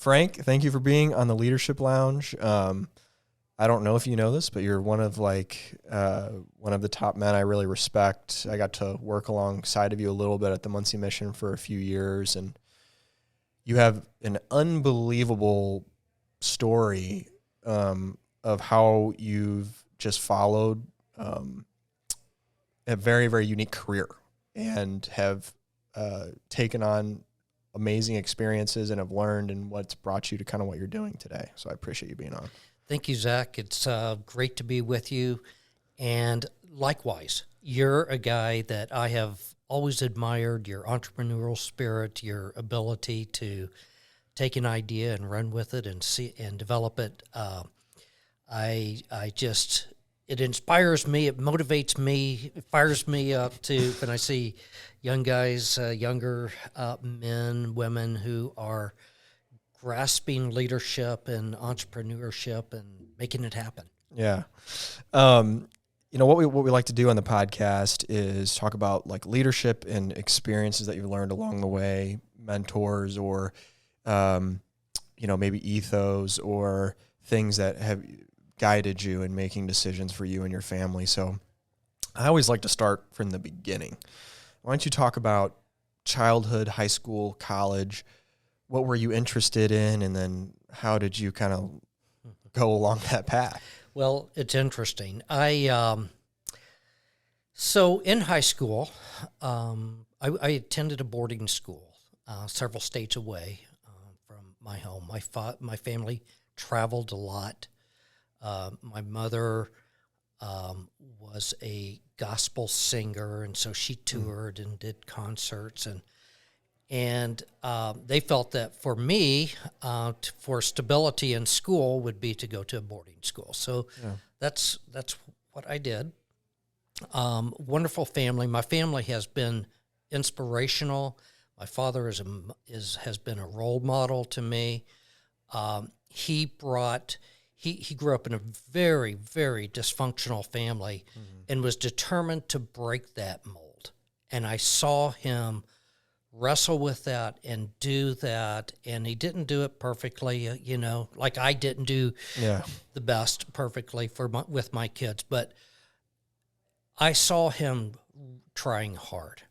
Frank, thank you for being on the Leadership Lounge. I don't know if you know this, but you're one of the top men I really respect. I got to work alongside of you a little bit at the Muncie Mission for a few years, and you have an unbelievable story of how you've just followed a very, very unique career and have taken on amazing experiences and have learned and what's brought you to kind of what you're doing today. So I appreciate you being on. Thank you, Zack. It's great to be with you. And likewise, you're a guy that I have always admired, your entrepreneurial spirit, your ability to take an idea and run with it and see and develop it. It inspires me, it motivates me, it fires me up to when I see young guys, younger men, women who are grasping leadership and entrepreneurship and making it happen. Yeah. What we like to do on the podcast is talk about like leadership and experiences that you've learned along the way, mentors or, maybe ethos or things that have guided you in making decisions for you and your family. So I always like to start from the beginning. Why don't you talk about childhood, high school, college? What were you interested in? And then how did you kind of go along that path? Well, it's interesting. So in high school, I attended a boarding school several states away from my home. My family traveled a lot. My mother was a gospel singer, and so she toured and did concerts, and they felt that for me, for stability in school would be to go to a boarding school. So that's what I did. Wonderful family. My family has been inspirational. My father has been a role model to me. He grew up in a very, very dysfunctional family and was determined to break that mold. And I saw him wrestle with that and do that. And he didn't do it perfectly, like I didn't do the best perfectly with my kids. But I saw him trying hard.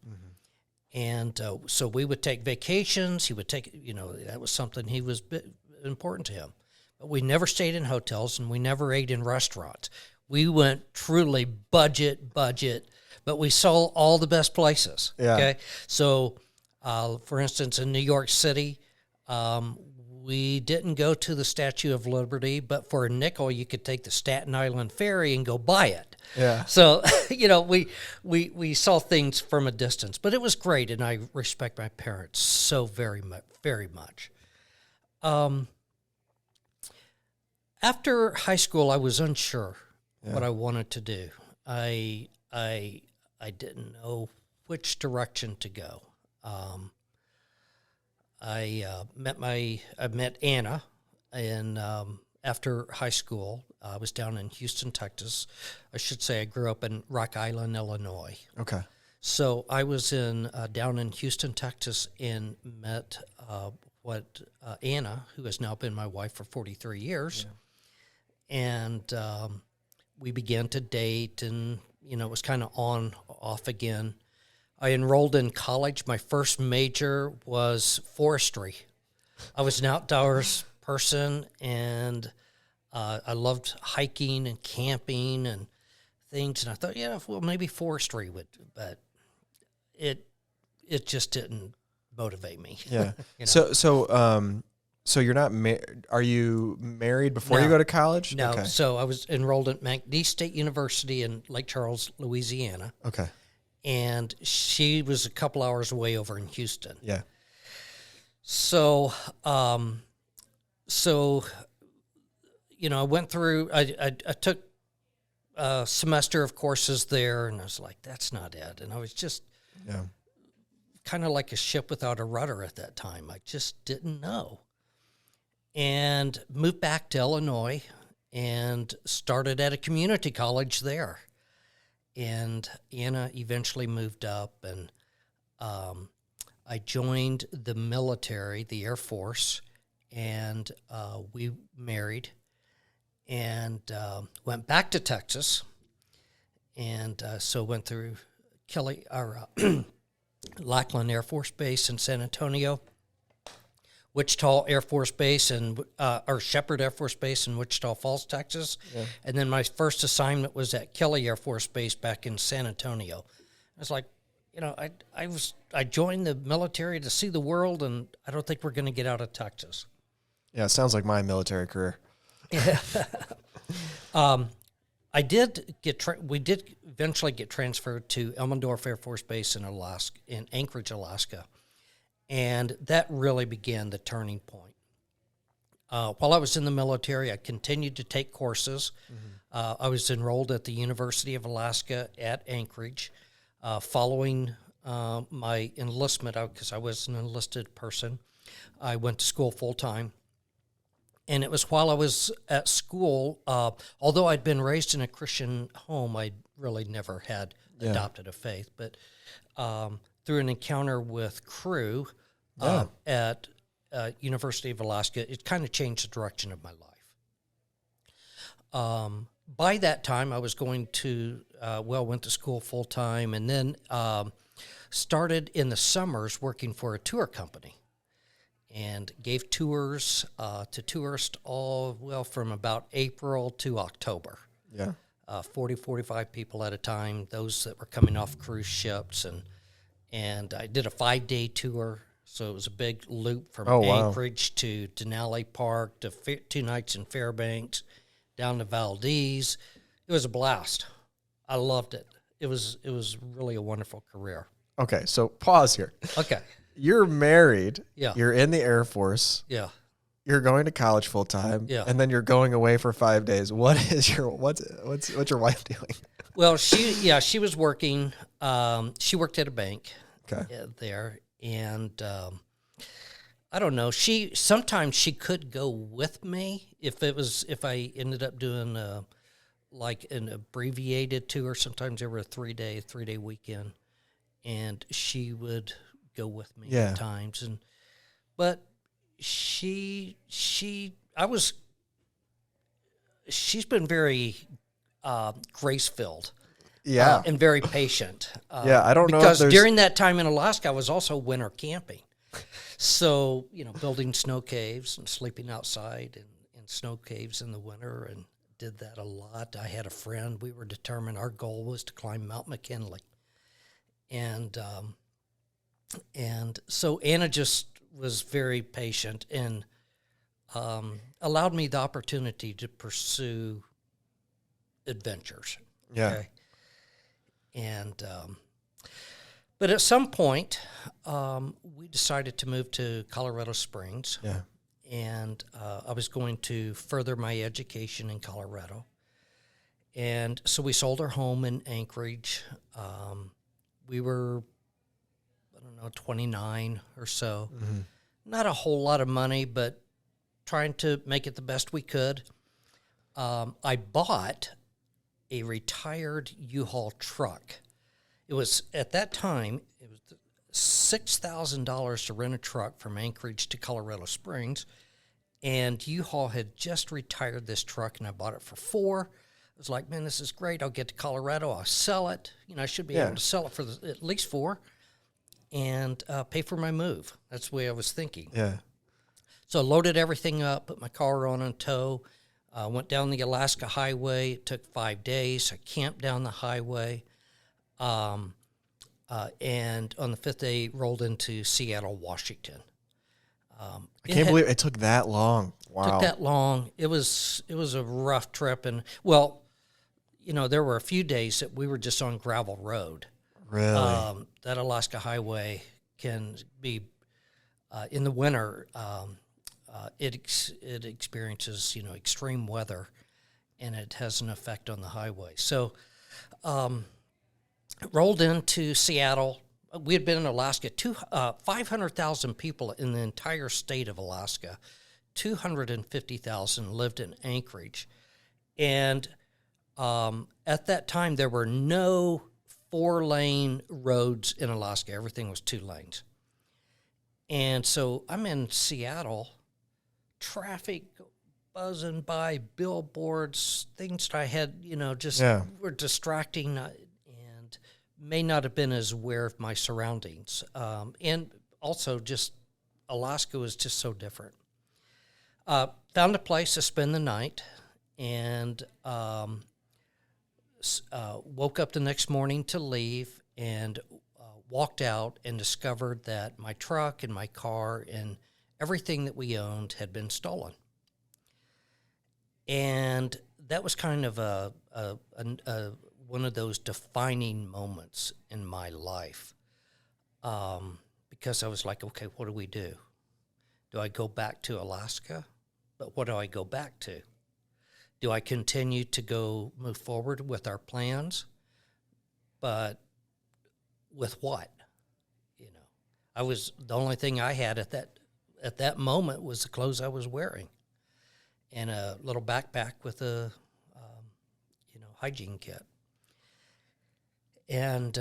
And so we would take vacations. He would take, that was something he was important to him. But we never stayed in hotels and we never ate in restaurants. We went truly budget, but we saw all the best places. Yeah. Okay. So, for instance, in New York City, we didn't go to the Statue of Liberty, but for a nickel, you could take the Staten Island Ferry and go buy it. Yeah. So, we saw things from a distance, but it was great, and I respect my parents so very much. After high school, I was unsure what I wanted to do. I didn't know which direction to go. I met Anna, and after high school, I was down in Houston, Texas. I should say I grew up in Rock Island, Illinois. Okay. So I was down in Houston, Texas, and met Anna, who has now been my wife for 43 years. Yeah. And we began to date, and, it was kind of on, off again. I enrolled in college. My first major was forestry. I was an outdoors person, and I loved hiking and camping and things. And I thought, maybe forestry would, but it just didn't motivate me. Yeah. So you're not are you married before you go to college? No. Okay. So I was enrolled at McNeese State University in Lake Charles, Louisiana. Okay. And she was a couple hours away over in Houston. Yeah. So, I went through, I took a semester of courses there, and I was like, that's not it. And I was just kind of like a ship without a rudder at that time. I just didn't know. And moved back to Illinois and started at a community college there. And Anna eventually moved up, and I joined the military, the Air Force, and we married and went back to Texas. And so went through Lackland Air Force Base in San Antonio, Wichita Air Force Base, or Shepherd Air Force Base in Wichita Falls, Texas. Yeah. And then my first assignment was at Kelly Air Force Base back in San Antonio. I was like, I joined the military to see the world, and I don't think we're going to get out of Texas. Yeah, it sounds like my military career. Yeah. We did eventually get transferred to Elmendorf Air Force Base in Anchorage, Alaska. And that really began the turning point. While I was in the military, I continued to take courses. Mm-hmm. I was enrolled at the University of Alaska at Anchorage. Following my enlistment, because I was an enlisted person, I went to school full-time. And it was while I was at school, although I'd been raised in a Christian home, I really never had adopted a faith. But through an encounter with crew at University of Alaska, it kind of changed the direction of my life. By that time, I was went to school full-time, and then started in the summers working for a tour company. And gave tours to tourists from about April to October. Yeah. 40, 45 people at a time, those that were coming off cruise ships. And I did a 5-day tour, so it was a big loop from Anchorage to Denali Park to 2 nights in Fairbanks, down to Valdez. It was a blast. I loved it. It was really a wonderful career. Okay, so pause here. Okay. You're married. Yeah. You're in the Air Force. Yeah. You're going to college full time. Yeah. And then you're going away for 5 days. What's your wife doing? Well, she was working. She worked at a bank there, and I don't know. Sometimes she could go with me if I ended up doing like an abbreviated tour. Sometimes there were a 3-day weekend, and she would go with me at times. But she's been very grace-filled. Yeah. And very patient. I don't know. Because during that time in Alaska, I was also winter camping. So, building snow caves and sleeping outside in snow caves in the winter, and did that a lot. I had a friend. We were determined our goal was to climb Mount McKinley. And so Anna just was very patient and allowed me the opportunity to pursue adventures. Yeah. Okay? And but at some point, we decided to move to Colorado Springs. Yeah. And I was going to further my education in Colorado. And so we sold our home in Anchorage. We were 29 or so. Mm-hmm. Not a whole lot of money, but trying to make it the best we could. I bought a retired U-Haul truck. It was, at that time, it was $6,000 to rent a truck from Anchorage to Colorado Springs, and U-Haul had just retired this truck, and I bought it for $4,000. I was like, man, this is great. I'll get to Colorado. I'll sell it. I should be able to sell it for at least $4,000. And pay for my move. That's the way I was thinking. Yeah. So I loaded everything up, put my car on tow, went down the Alaska Highway. It took 5 days. I camped down the highway, and on the 5th day, rolled into Seattle, Washington. I can't believe it took that long. Wow. Took that long. It was a rough trip, and there were a few days that we were just on gravel road. Really? That Alaska Highway can be, in the winter, it experiences, extreme weather, and it has an effect on the highway. So, rolled into Seattle. We had been in Alaska, 500,000 people in the entire state of Alaska. 250,000 lived in Anchorage. And at that time, there were no 4-lane roads in Alaska. Everything was 2 lanes. And so I'm in Seattle traffic buzzing by, billboards, things that I had, just were distracting, and may not have been as aware of my surroundings. And also just Alaska was just so different. Found a place to spend the night, and woke up the next morning to leave, and walked out and discovered that my truck and my car and everything that we owned had been stolen. And that was kind of one of those defining moments in my life, because I was like, okay, what do we do? Do I go back to Alaska? But what do I go back to? Do I continue to move forward with our plans? But with what? The only thing I had at that moment was the clothes I was wearing, and a little backpack with a hygiene kit. And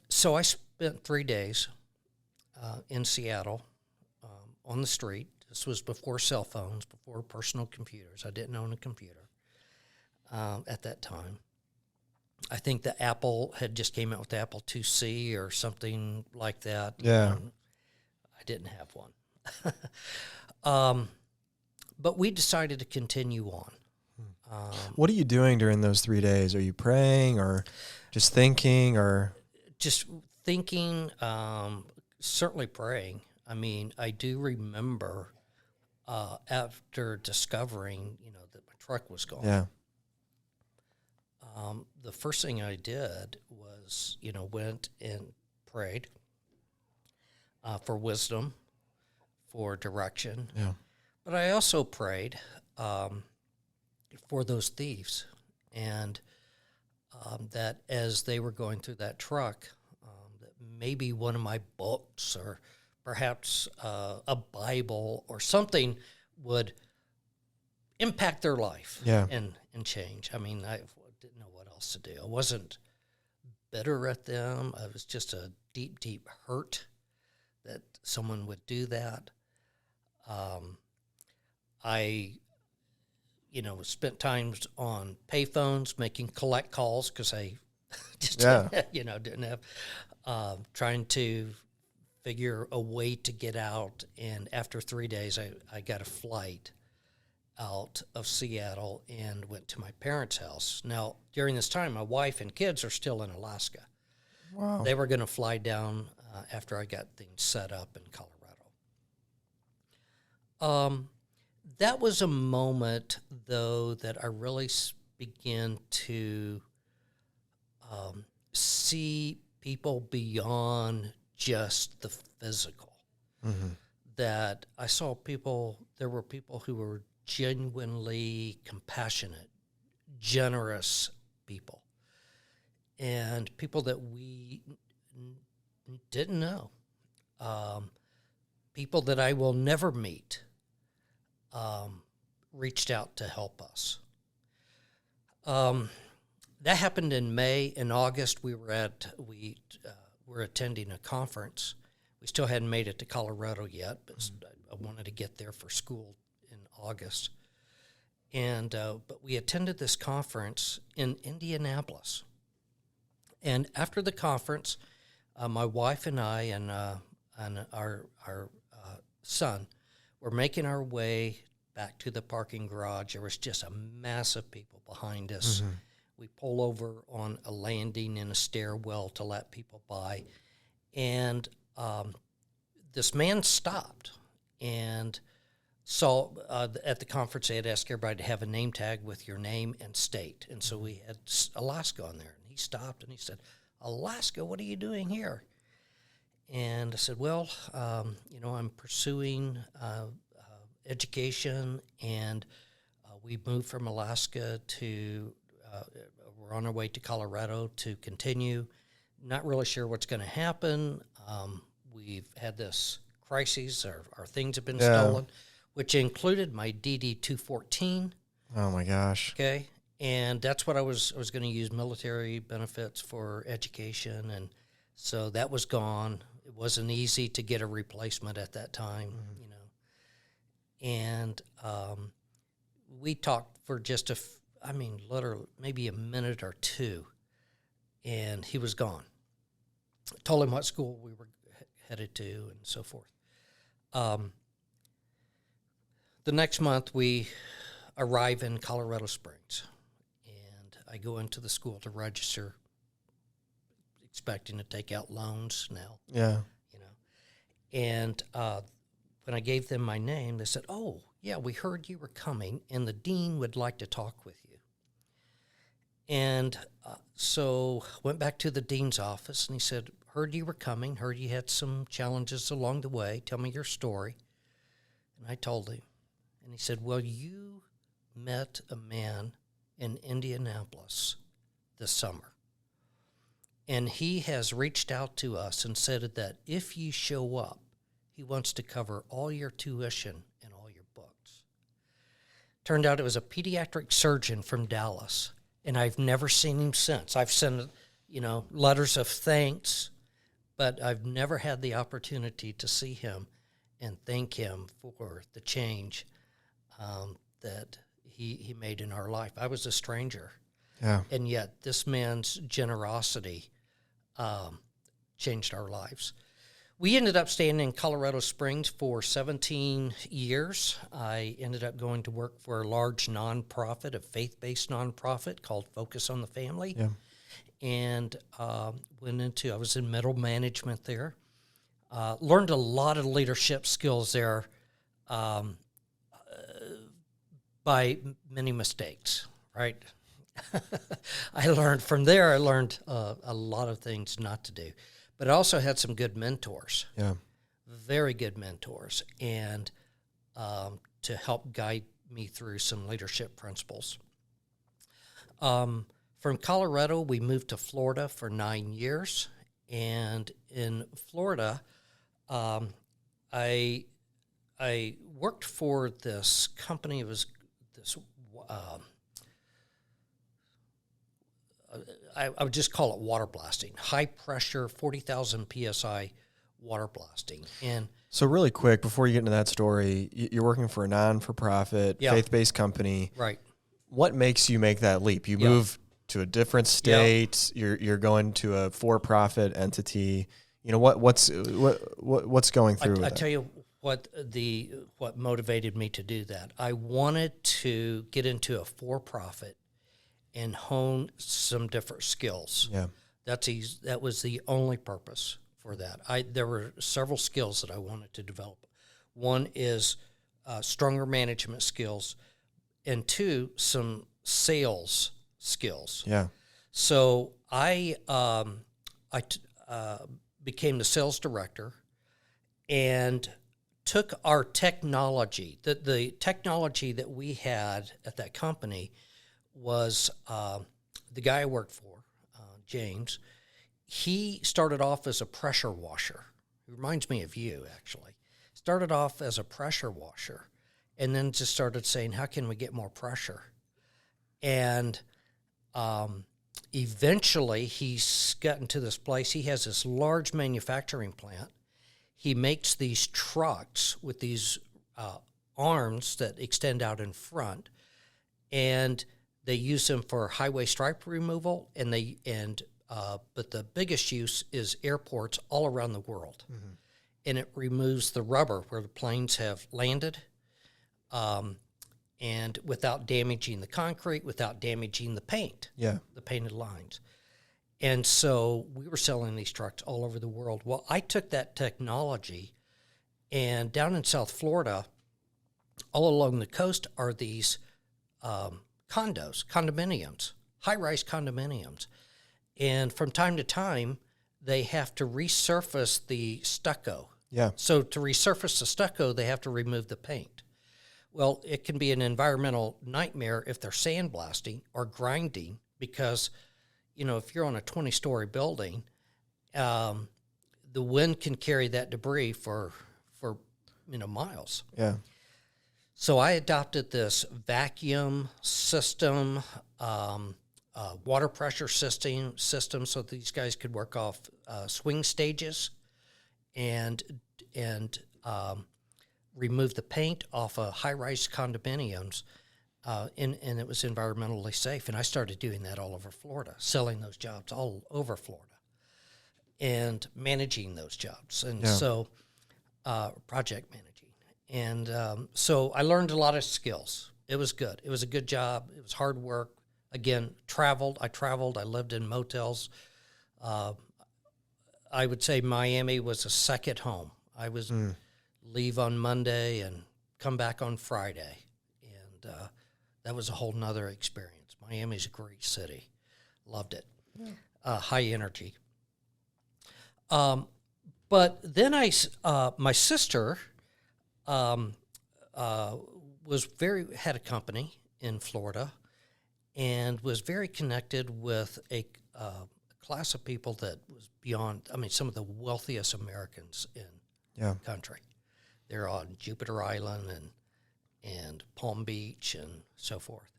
so I spent 3 days in Seattle on the street. This was before cell phones, before personal computers. I didn't own a computer at that time. I think the Apple had just came out with the Apple IIc or something like that. Yeah. I didn't have one. But we decided to continue on. What are you doing during those 3 days? Are you praying or just thinking or? Just thinking, certainly praying. I mean, I do remember after discovering, that my truck was gone. Yeah. The first thing I did was, went and prayed for wisdom, for direction. Yeah. But I also prayed for those thieves, and that as they were going through that truck, that maybe one of my books or perhaps a Bible or something would impact their life and change. I mean, I didn't know what else to do. I wasn't bitter at them. I was just a deep, deep hurt that someone would do that. I, spent times on payphones making collect calls because I just, didn't have, trying to figure a way to get out. And after 3 days, I got a flight out of Seattle and went to my parents' house. Now, during this time, my wife and kids are still in Alaska. Wow. They were going to fly down after I got things set up in Colorado. That was a moment, though, that I really began to see people beyond just the physical. Mm-hmm. That I saw there were people who were genuinely compassionate, generous people, and people that we didn't know, people that I will never meet, reached out to help us. That happened in May. In August, we were attending a conference. We still hadn't made it to Colorado yet, but I wanted to get there for school in August. And but we attended this conference in Indianapolis. And after the conference, my wife and I and our son were making our way back to the parking garage. There was just a mass of people behind us. Mm-hmm. We pull over on a landing in a stairwell to let people by. And this man stopped and saw at the conference they had asked everybody to have a name tag with your name and state. And so we had Alaska on there. And he stopped and he said, "Alaska, what are you doing here?" And I said, "Well, I'm pursuing education, and we moved from Alaska to, we're on our way to Colorado to continue. Not really sure what's going to happen. We've had this crisis. Our things have been stolen," which included my DD-214. Oh, my gosh. Okay. And that's what I was going to use military benefits for education. And so that was gone. It wasn't easy to get a replacement at that time, and we talked for just literally maybe a minute or two, and he was gone. Told him what school we were headed to and so forth. The next month, we arrive in Colorado Springs, and I go into the school to register, expecting to take out loans now. Yeah. And when I gave them my name, they said, "Oh, yeah, we heard you were coming, and the dean would like to talk with you." And so went back to the dean's office, and he said, "Heard you were coming, heard you had some challenges along the way. Tell me your story." And I told him. And he said, "Well, you met a man in Indianapolis this summer. And he has reached out to us and said that if you show up, he wants to cover all your tuition and all your books." Turned out it was a pediatric surgeon from Dallas, and I've never seen him since. I've sent, letters of thanks, but I've never had the opportunity to see him and thank him for the change that he made in our life. I was a stranger. Yeah. And yet this man's generosity changed our lives. We ended up staying in Colorado Springs for 17 years. I ended up going to work for a large nonprofit, a faith-based nonprofit called Focus on the Family. Yeah. And I was in middle management there. Learned a lot of leadership skills there by many mistakes, right? I learned a lot of things not to do, but I also had some good mentors. Yeah. Very good mentors, and to help guide me through some leadership principles. From Colorado, we moved to Florida for 9 years, and in Florida, I worked for this company. It was this. I would just call it water blasting, high pressure, 40,000 psi water blasting. And so really quick, before you get into that story, you're working for a non-for-profit, faith-based company. Right. What makes you make that leap? You move to a different state. You're going to a for-profit entity. What's going through? I tell you what motivated me to do that. I wanted to get into a for-profit and hone some different skills. Yeah. That was the only purpose for that. There were several skills that I wanted to develop. One is stronger management skills, and two, some sales skills. Yeah. So I became the sales director and took our technology, the technology that we had at that company was the guy I worked for, James. He started off as a pressure washer. He reminds me of you, actually. Started off as a pressure washer and then just started saying, how can we get more pressure? And eventually he's gotten to this place. He has this large manufacturing plant. He makes these trucks with these arms that extend out in front, and they use them for highway stripe removal, but the biggest use is airports all around the world. Mm-hmm. And it removes the rubber where the planes have landed, and without damaging the concrete, without damaging the paint, the painted lines. And so we were selling these trucks all over the world. Well, I took that technology, and down in South Florida, all along the coast are these condominiums, high-rise condominiums. And from time to time, they have to resurface the stucco. Yeah. So to resurface the stucco, they have to remove the paint. Well, it can be an environmental nightmare if they're sandblasting or grinding because, if you're on a 20-story building, the wind can carry that debris for miles. Yeah. So I adopted this vacuum system, water pressure system, so these guys could work off swing stages, and remove the paint off of high-rise condominiums, and it was environmentally safe. And I started doing that all over Florida, selling those jobs all over Florida, and managing those jobs. And so project managing. And so I learned a lot of skills. It was good. It was a good job. It was hard work. Again, I traveled. I lived in motels. I would say Miami was a second home. I was leave on Monday and come back on Friday. And that was a whole nother experience. Miami's a great city. Loved it. Yeah. High energy. But then my sister had a company in Florida and was very connected with a class of people that was beyond, some of the wealthiest Americans in the country. They're on Jupiter Island and Palm Beach and so forth.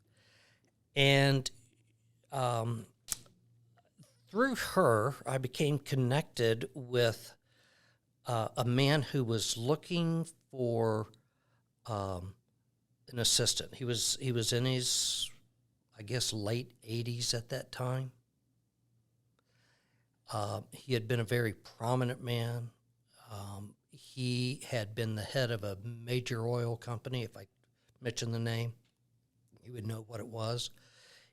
And through her, I became connected with a man who was looking for an assistant. He was in his, I guess, late 80s at that time. He had been a very prominent man. He had been the head of a major oil company. If I mention the name, you would know what it was.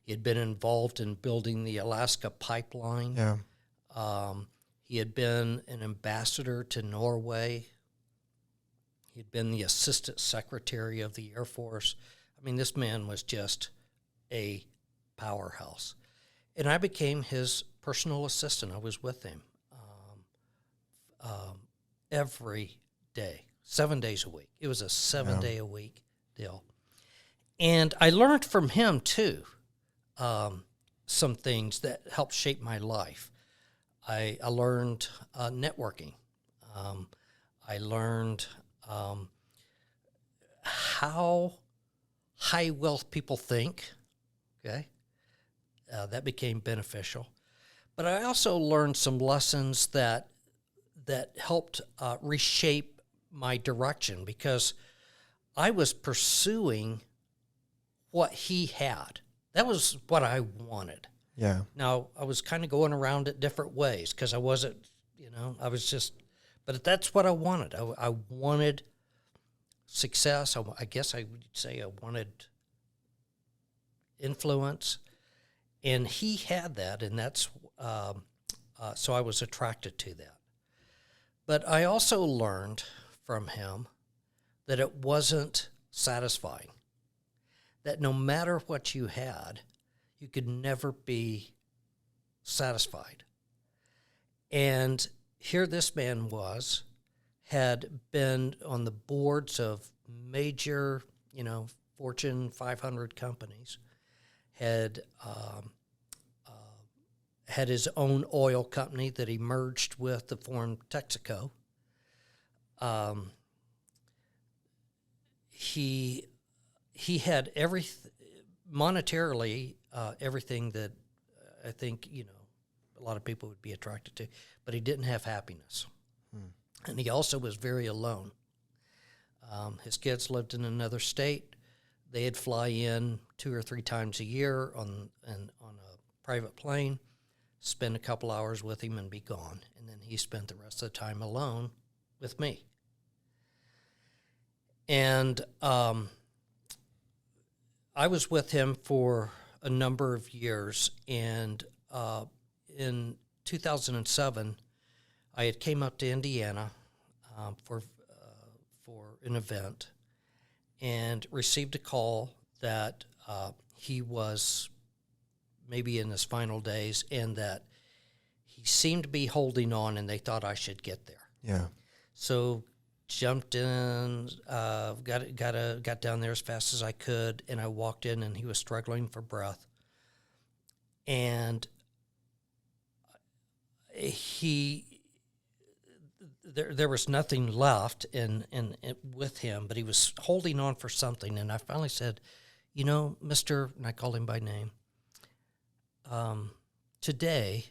He had been involved in building the Alaska pipeline. Yeah. He had been an ambassador to Norway. He had been the assistant secretary of the Air Force. This man was just a powerhouse. And I became his personal assistant. I was with him every day, 7 days a week. It was a 7-day-a-week deal. And I learned from him, too, some things that helped shape my life. I learned networking. I learned how high wealth people think. Okay, that became beneficial. But I also learned some lessons that helped reshape my direction, because I was pursuing what he had. That was what I wanted. Yeah. Now, I was kind of going around it different ways because I wasn't, but that's what I wanted. I wanted success. I guess I would say I wanted influence. And he had that, and that's, so I was attracted to that. But I also learned from him that it wasn't satisfying, that no matter what you had, you could never be satisfied. And here this man had been on the boards of major, Fortune 500 companies, had his own oil company that he merged with to form Texaco. He had monetarily everything that I think a lot of people would be attracted to, but he didn't have happiness, and he also was very alone. His kids lived in another state. They'd fly in 2 or 3 times a year on a private plane, spend a couple hours with him, and be gone. And then he spent the rest of the time alone with me. And I was with him for a number of years, and in 2007, I had came up to Indiana for an event, and received a call that he was maybe in his final days, and that he seemed to be holding on, and they thought I should get there. Yeah. So jumped in, got down there as fast as I could, and I walked in, and he was struggling for breath. And there was nothing left in with him, but he was holding on for something. And I finally said, Mr., and I called him by name, today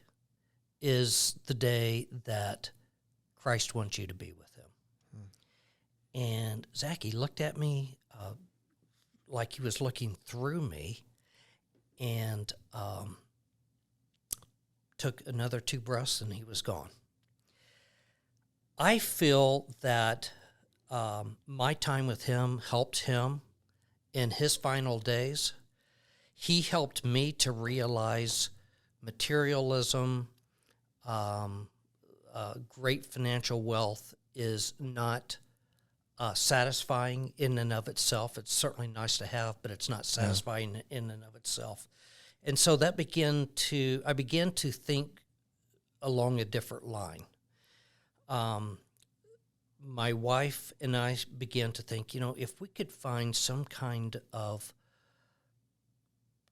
is the day that Christ wants you to be with him. And Zack, he looked at me like he was looking through me, and took another 2 breaths, and he was gone. I feel that my time with him helped him in his final days. He helped me to realize materialism, great financial wealth is not satisfying in and of itself. It's certainly nice to have, but it's not satisfying in and of itself. And so I began to think along a different line. My wife and I began to think, if we could find some kind of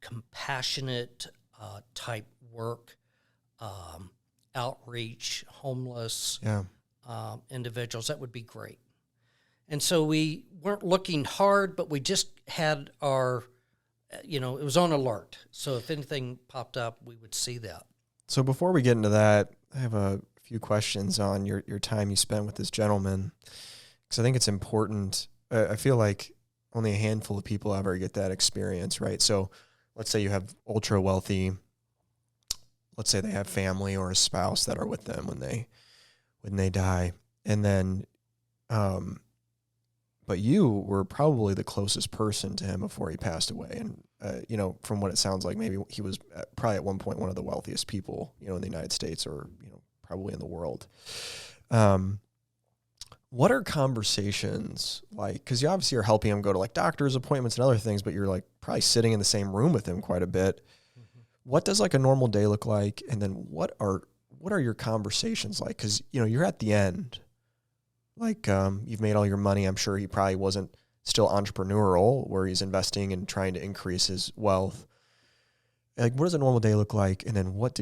compassionate type work, outreach, homeless individuals, that would be great. And so we weren't looking hard, but we just had our, it was on alert. So if anything popped up, we would see that. So before we get into that, I have a few questions on your time you spent with this gentleman, because I think it's important. I feel like only a handful of people ever get that experience, right? So let's say you have ultra wealthy, let's say they have family or a spouse that are with them when they die. And then, but you were probably the closest person to him before he passed away. And, from what it sounds like, maybe he was probably at one point one of the wealthiest people, in the United States or, probably in the world. What are conversations like? Because you obviously are helping him go to like doctor's appointments and other things, but you're like probably sitting in the same room with him quite a bit. Mm-hmm. What does like a normal day look like? And then what are your conversations like? Because, you're at the end. Like, you've made all your money. I'm sure he probably wasn't still entrepreneurial where he's investing and trying to increase his wealth. Like, what does a normal day look like? And then what's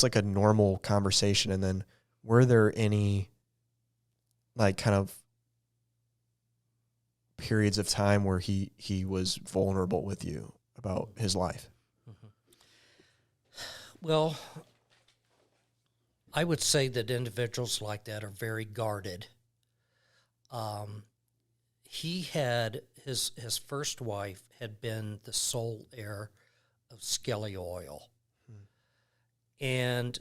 like a normal conversation? And then were there any like kind of periods of time where he was vulnerable with you about his life? Mm-hmm. Well, I would say that individuals like that are very guarded. He had his first wife had been the sole heir of Skelly Oil, and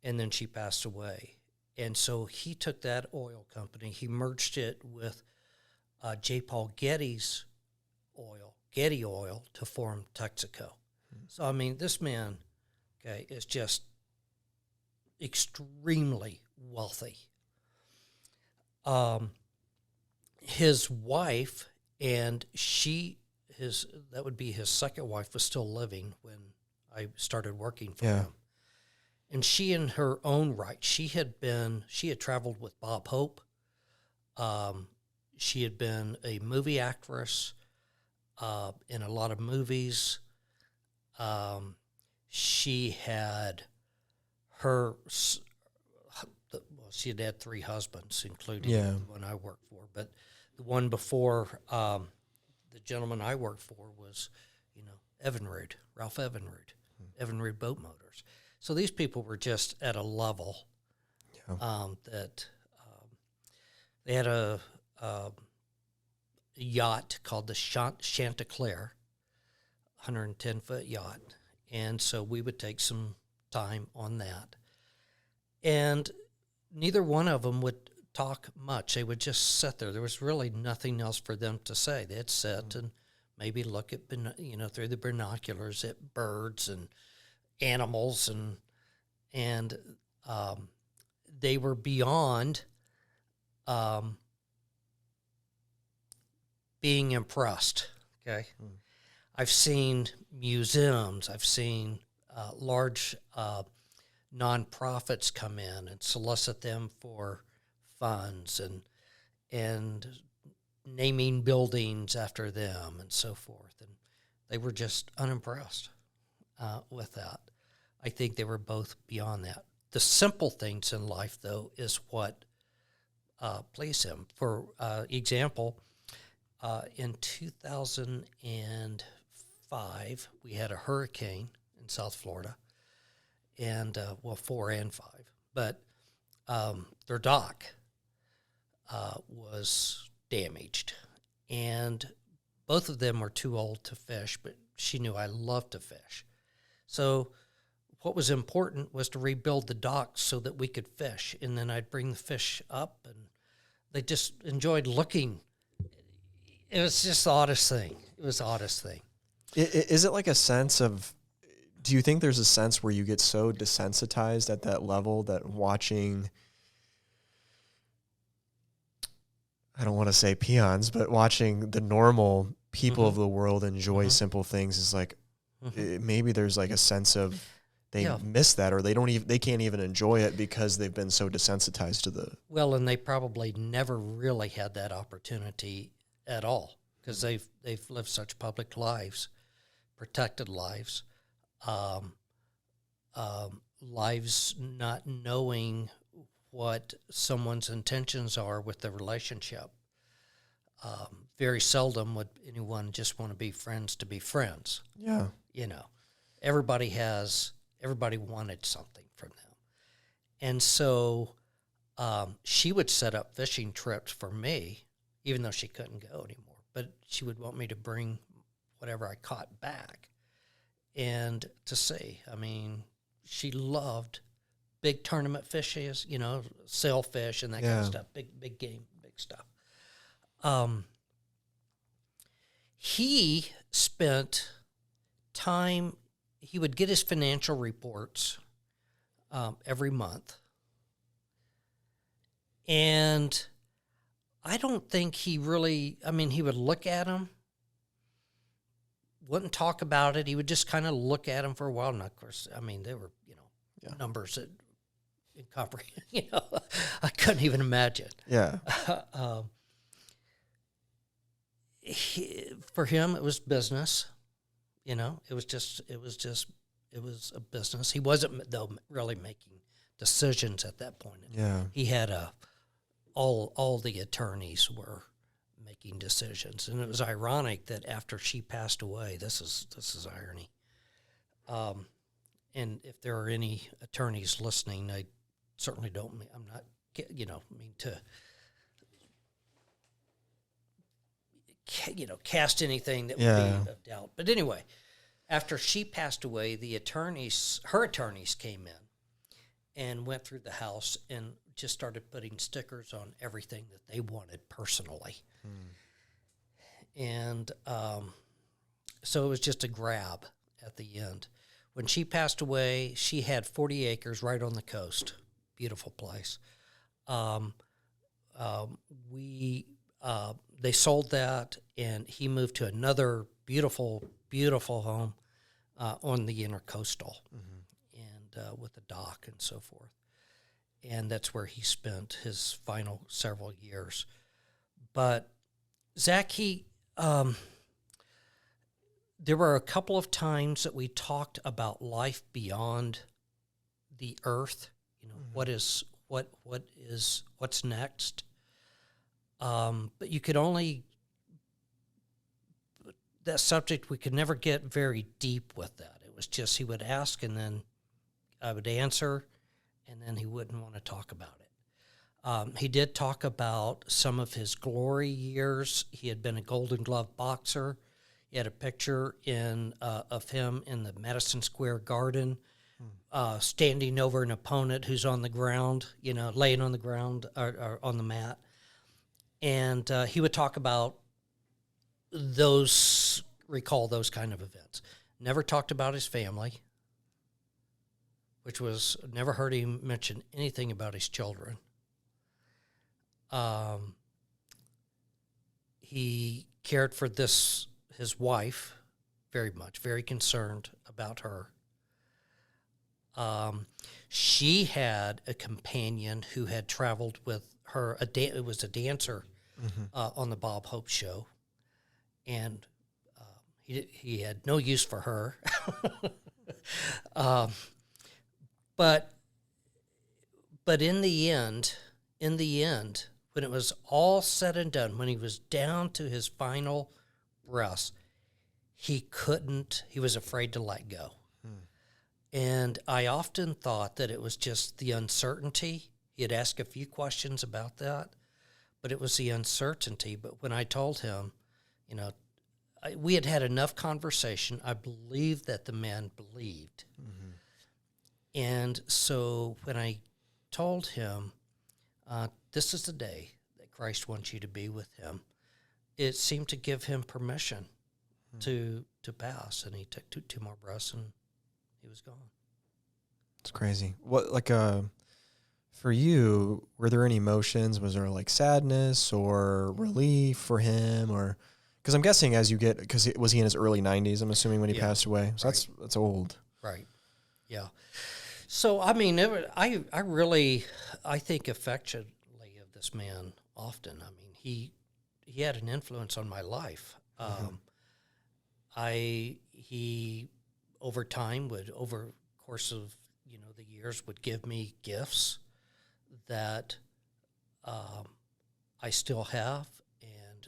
then she passed away, and so he took that oil company, he merged it with J. Paul Getty's Getty Oil, to form Texaco. So I mean, this man, is just extremely wealthy. His wife and that would be his second wife, was still living when I started working for him. And she, in her own right, she had traveled with Bob Hope. She had been a movie actress in a lot of movies. She had she had had 3 husbands, including the one I worked for. But the one before the gentleman I worked for was, Ralph Evinrude, Evinrude Boat Motors. So these people were just at a level that they had a yacht called the Chanticleer, 110-foot yacht. And so we would take some time on that. And neither one of them would talk much. They would just sit there. There was really nothing else for them to say. They'd sit and maybe look at, through the binoculars at birds and animals, and they were beyond being impressed. Okay. I've seen museums. I've seen large nonprofits come in and solicit them for funds and naming buildings after them and so forth. And they were just unimpressed with that. I think they were both beyond that. The simple things in life, though, is what pleased him. For example, in 2005, we had a hurricane in South Florida, and 4 and 5. But their dock was damaged. And both of them were too old to fish, but she knew I loved to fish. So what was important was to rebuild the docks so that we could fish. And then I'd bring the fish up, and they just enjoyed looking. It was just the oddest thing. It was the oddest thing. Is it like a sense of, do you think there's a sense where you get so desensitized at that level that watching, I don't want to say peons, but watching the normal people of the world enjoy simple things is like, maybe there's like a sense of they miss that, or they can't even enjoy it because they've been so desensitized to the. Well, and they probably never really had that opportunity at all, because they've lived such public lives, protected lives, lives not knowing what someone's intentions are with the relationship. Very seldom would anyone just want to be friends to be friends. Yeah. You know, everybody wanted something from them. And so she would set up fishing trips for me, even though she couldn't go anymore. But she would want me to bring whatever I caught back and to see. I mean, she loved big tournament fishes, you know, sailfish and that kind of stuff, big game, big stuff. He spent time, he would get his financial reports every month. And I don't think he really, I mean, he would look at them, wouldn't talk about it. He would just kind of look at them for a while. And of course, I mean, they were, you know, numbers that incomprehensible, you know, I couldn't even imagine. Yeah. For him, it was business. You know, it was a business. He wasn't, though, really making decisions at that point. Yeah. He had all the attorneys were making decisions, and it was ironic that after she passed away, this is irony. And if there are any attorneys listening, I certainly don't. I'm not, you know, mean to, you know, cast anything that would be of doubt. But anyway, after she passed away, her attorneys came in and went through the house and just started putting stickers on everything that they wanted personally. And so it was just a grab at the end. When she passed away, she had 40 acres right on the coast. Beautiful place. They sold that, and he moved to another beautiful, beautiful home on the intercoastal, and with a dock and so forth. And that's where he spent his final several years. But Zack, there were a couple of times that we talked about life beyond the earth. You know, what's next. But you could only, that subject, we could never get very deep with that. It was just, he would ask, and then I would answer, and then he wouldn't want to talk about it. He did talk about some of his glory years. He had been a Golden Glove boxer. He had a picture of him in the Madison Square Garden, standing over an opponent who's on the ground, you know, laying on the ground or on the mat. And he would talk about recall those kind of events. Never talked about his family, never heard him mention anything about his children. He cared for his wife very much, very concerned about her. She had a companion who had traveled with her. It was a dancer on the Bob Hope show, and he had no use for her. But in the end, when it was all said and done, when he was down to his final breaths, he was afraid to let go. And I often thought that it was just the uncertainty. He had asked a few questions about that, but it was the uncertainty. But when I told him, you know, we had had enough conversation. I believed that the man believed. And so when I told him, this is the day that Christ wants you to be with him, it seemed to give him permission to pass. And he took two more breaths and he was gone. It's crazy. What, like, for you, were there any emotions? Was there like sadness or relief for him, or because I'm guessing as you get, because was he in his early 90s? I'm assuming when he passed away. So right. that's old. Right. Yeah. So I mean, I really think affectionately of this man often. I mean, he had an influence on my life. He over time over the course of the years would give me gifts that I still have, and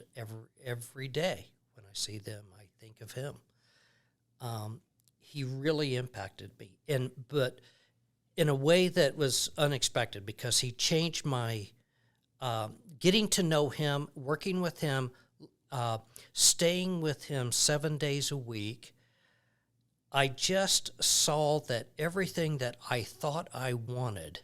every day when I see them, I think of him. He really impacted me, but in a way that was unexpected, because he changed my getting to know him, working with him, staying with him 7 days a week. I just saw that everything that I thought I wanted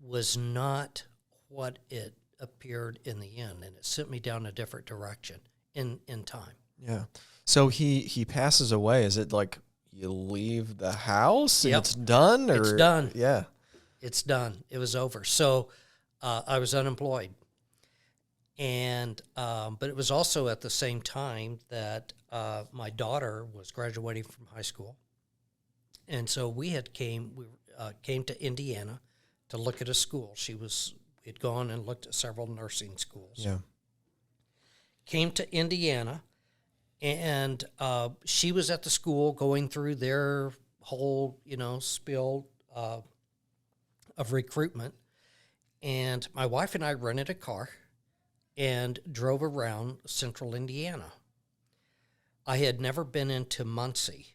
was not what it appeared in the end, and it sent me down a different direction in time. Yeah. So he passes away. Is it like you leave the house and it's done? Or? It's done. Yeah. It's done. It was over. So I was unemployed. And but it was also at the same time that my daughter was graduating from high school. And so we came to Indiana to look at a school. We had gone and looked at several nursing schools. Yeah. Came to Indiana, and she was at the school going through their whole, spiel of recruitment. And my wife and I rented a car and drove around central Indiana. I had never been into Muncie.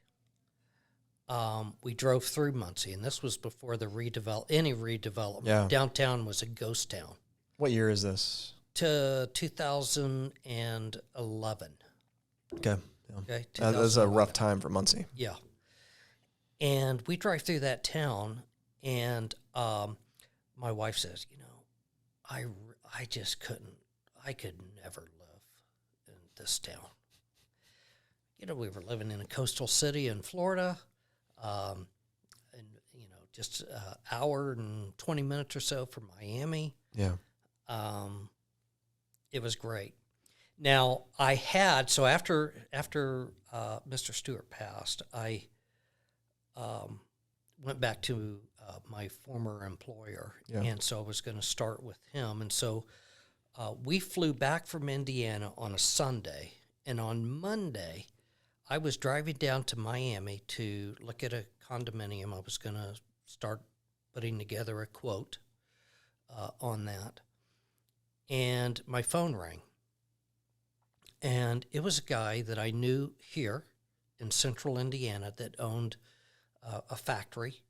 We drove through Muncie, and this was before any redevelopment. Yeah. Downtown was a ghost town. What year is this? To 2011. Okay. Yeah. Okay. That was a rough time for Muncie. Yeah. And we drive through that town, and my wife says, I just couldn't. I could never live in this town. We were living in a coastal city in Florida, and just an hour and 20 minutes or so from Miami. Yeah. It was great. Now after Mr. Stewart passed, I went back to my former employer, and so I was going to start with him. And so we flew back from Indiana on a Sunday, and on Monday, I was driving down to Miami to look at a condominium. I was going to start putting together a quote on that, and my phone rang. And it was a guy that I knew here in central Indiana that owned a factory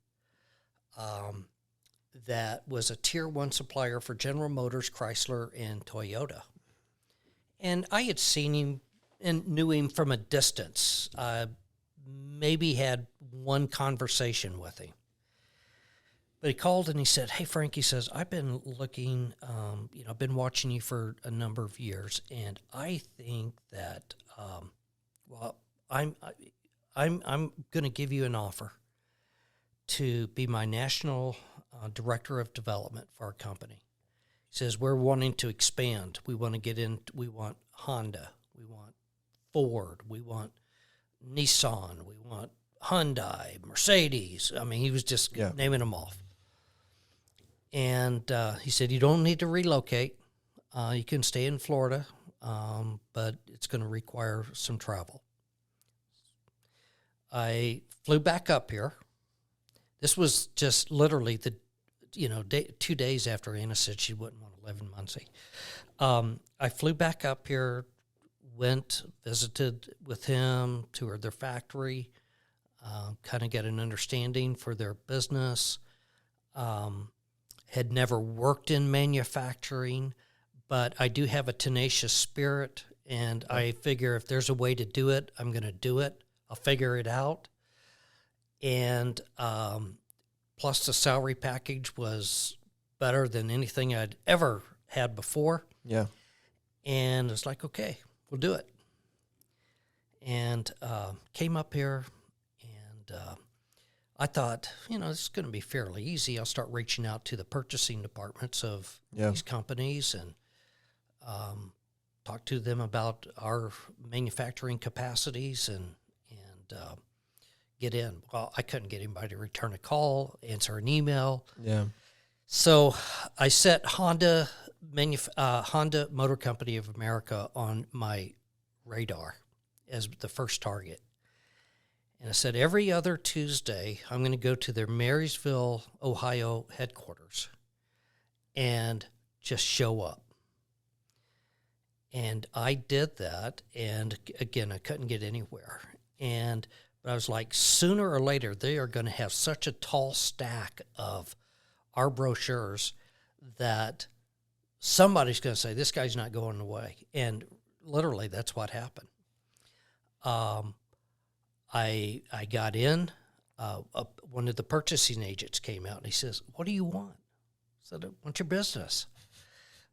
that was a Tier 1 supplier for General Motors, Chrysler, and Toyota. And I had seen him and knew him from a distance, maybe had one conversation with him. But he called and he said, "Hey, Frank," he says, "I've been looking, I've been watching you for a number of years, and I think that, I'm going to give you an offer to be my national director of development for our company." He says, "We're wanting to expand. We want to we want Honda, we want Ford, we want Nissan, we want Hyundai, Mercedes." I mean, he was just naming them off. And he said, "You don't need to relocate. You can stay in Florida, but it's going to require some travel." I flew back up here. This was just literally 2 days after Anna said she wouldn't want to live in Muncie. I flew back up here, visited with him, toured their factory, kind of get an understanding for their business. Had never worked in manufacturing, but I do have a tenacious spirit, and I figure if there's a way to do it, I'm going to do it. I'll figure it out. And plus the salary package was better than anything I'd ever had before. Yeah. And it's like, okay, we'll do it. And came up here, and I thought, this is going to be fairly easy. I'll start reaching out to the purchasing departments of these companies and talk to them about our manufacturing capacities and get in. Well, I couldn't get anybody to return a call, answer an email. Yeah. So I set Honda Motor Company of America on my radar as the first target. And I said, every other Tuesday, I'm going to go to their Marysville, Ohio headquarters and just show up. And I did that. And again, I couldn't get anywhere. But I was like, sooner or later, they are going to have such a tall stack of our brochures that somebody's going to say, this guy's not going away. And literally, that's what happened. I got in. One of the purchasing agents came out, and he says, what do you want? I said, I want your business.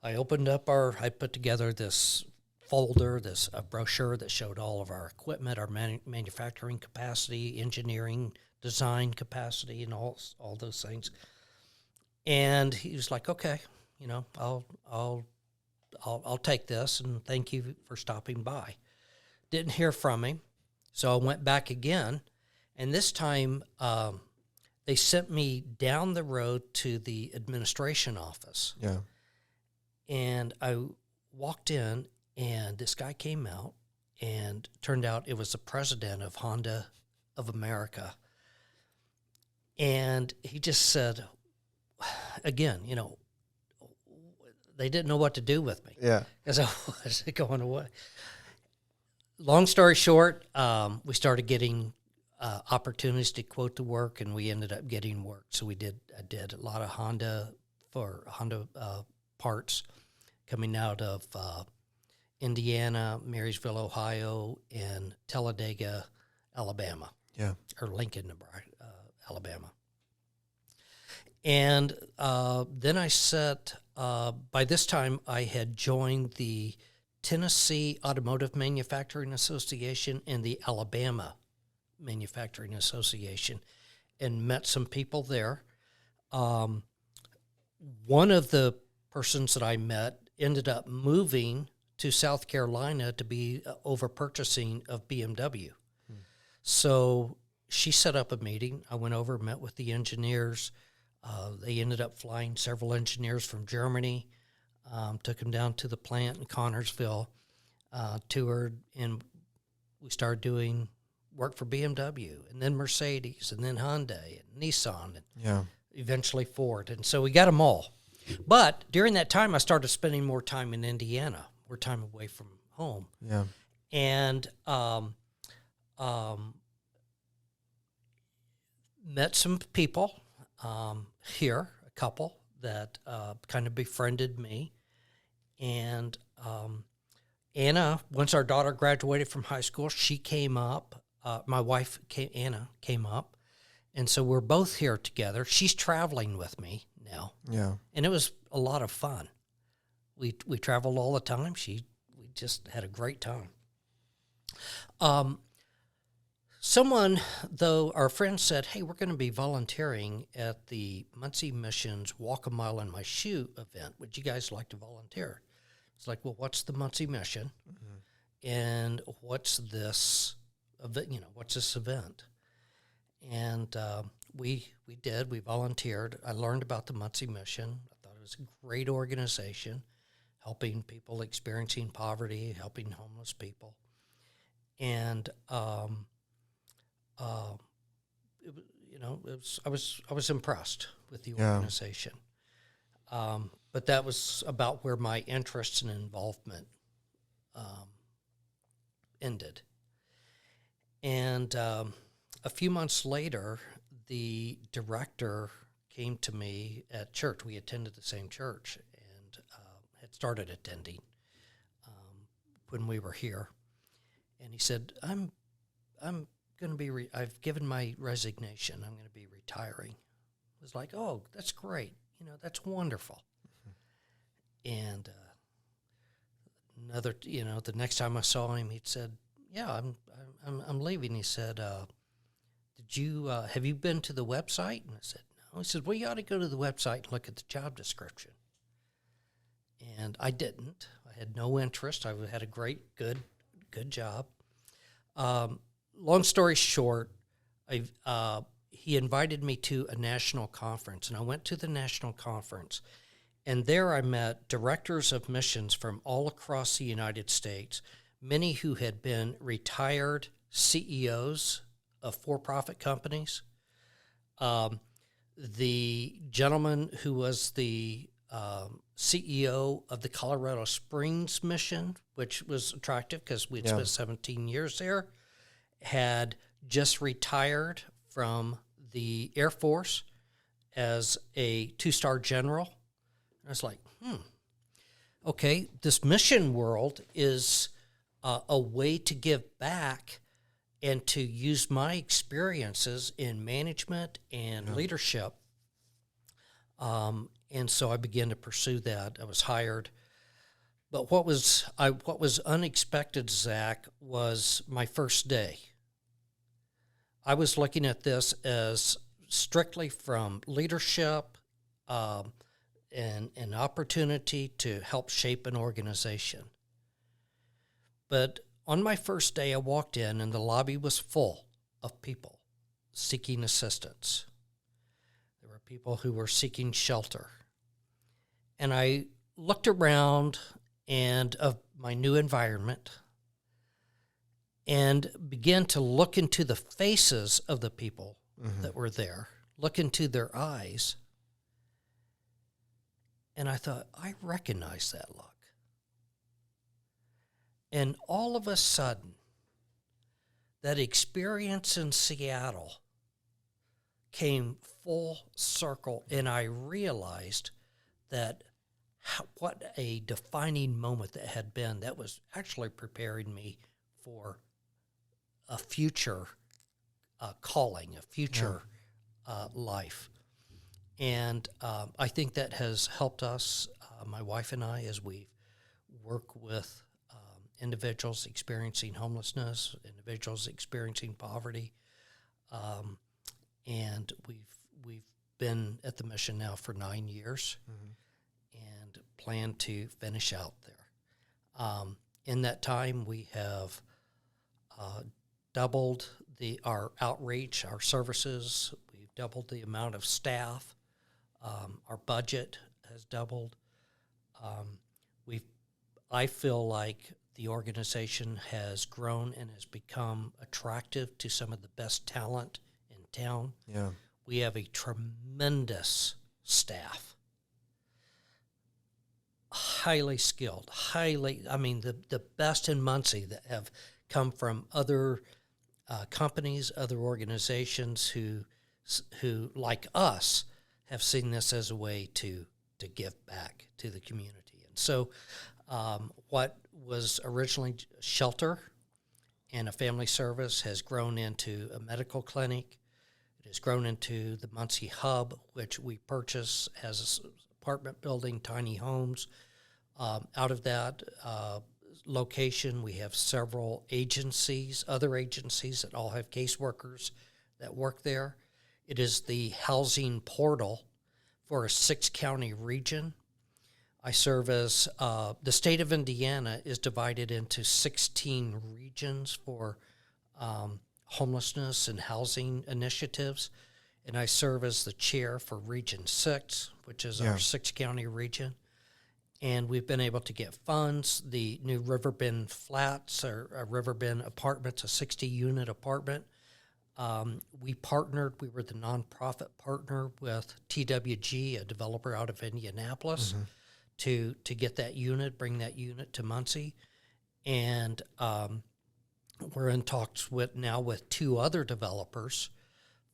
I put together this folder, a brochure that showed all of our equipment, our manufacturing capacity, engineering, design capacity, and all those things. And he was like, okay, I'll take this, and thank you for stopping by. Didn't hear from him, so I went back again, and this time they sent me down the road to the administration office. Yeah. And I walked in, and this guy came out, and turned out it was the president of Honda of America. And he just said, again, they didn't know what to do with me. Yeah. Because I wasn't going away. Long story short, we started getting opportunities to quote the work, and we ended up getting work. So I did a lot of Honda parts coming out of Indiana, Marysville, Ohio, and Talladega, Alabama. Yeah. Or Lincoln, Alabama. And then I by this time I had joined the Tennessee Automotive Manufacturing Association and the Alabama Manufacturing Association, and met some people there. One of the persons that I met ended up moving to South Carolina to be over purchasing of BMW. So she set up a meeting. I went over, met with the engineers. They ended up flying several engineers from Germany, took them down to the plant in Connersville, toured, and we started doing work for BMW, and then Mercedes, and then Hyundai, and Nissan, and eventually Ford. And so we got them all. But during that time, I started spending more time in Indiana, more time away from home. Yeah. And met some people here, a couple that kind of befriended me. And Anna, once our daughter graduated from high school, she came up. My wife, Anna, came up. And so we're both here together. She's traveling with me now. Yeah. And it was a lot of fun. We traveled all the time. We just had a great time. Someone, though, our friend said, hey, we're going to be volunteering at the Muncie Mission's Walk a Mile in My Shoe event. Would you guys like to volunteer? It's like, well, what's the Muncie Mission? Mm-hmm. And what's this event? What's this event? And we did. We volunteered. I learned about the Muncie Mission. I thought it was a great organization, helping people experiencing poverty, helping homeless people. And I was impressed with the organization. But that was about where my interest and involvement ended. And a few months later, the director came to me at church. We attended the same church, and had started attending when we were here. And he said, I'm going to be, I've given my resignation. I'm going to be retiring. I was like, oh, that's great. That's wonderful. And the next time I saw him, he said, yeah, I'm leaving. He said, have you been to the website? And I said, no. He said, well, you ought to go to the website and look at the job description. And I didn't. I had no interest. I had a great, good job. Long story short, he invited me to a national conference, and I went to the national conference. And there I met directors of missions from all across the United States, many who had been retired CEOs of for-profit companies. The gentleman who was the CEO of the Colorado Springs mission, which was attractive because we'd spent 17 years there, had just retired from the Air Force as a 2-star general. I was like, okay, this mission world is a way to give back and to use my experiences in management and leadership. And so I began to pursue that. I was hired. But what was unexpected, Zach, was my first day. I was looking at this as strictly from leadership, and an opportunity to help shape an organization. But on my first day, I walked in and the lobby was full of people seeking assistance. There were people who were seeking shelter. And I looked around of my new environment and began to look into the faces of the people that were there, look into their eyes. And I thought, I recognize that look. And all of a sudden, that experience in Seattle came full circle, and I realized that what a defining moment that had been. That was actually preparing me for a future calling, a future life. And I think that has helped us, my wife and I, as we work with individuals experiencing homelessness, individuals experiencing poverty, and we've been at the mission now for 9 years, and plan to finish out there. In that time, we have doubled our outreach, our services. We've doubled the amount of staff. Our budget has doubled. I feel like the organization has grown and has become attractive to some of the best talent in town. Yeah. We have a tremendous staff, highly skilled, the best in Muncie that have come from other companies, other organizations who, like us, have seen this as a way to give back to the community. And so what was originally shelter and a family service has grown into a medical clinic. It has grown into the Muncie Hub, which we purchase as an apartment building, tiny homes. Out of that location, we have several agencies, other agencies that all have caseworkers that work there. It is the housing portal for a 6-county region. I serve as the state of Indiana is divided into 16 regions for homelessness and housing initiatives, and I serve as the chair for Region 6, which is our 6-county region. And we've been able to get funds. The new Riverbend Flats, or Riverbend Apartments, a 60-unit apartment. We were the nonprofit partner with TWG, a developer out of Indianapolis, to get that unit, bring that unit to Muncie. And we're in talks with 2 other developers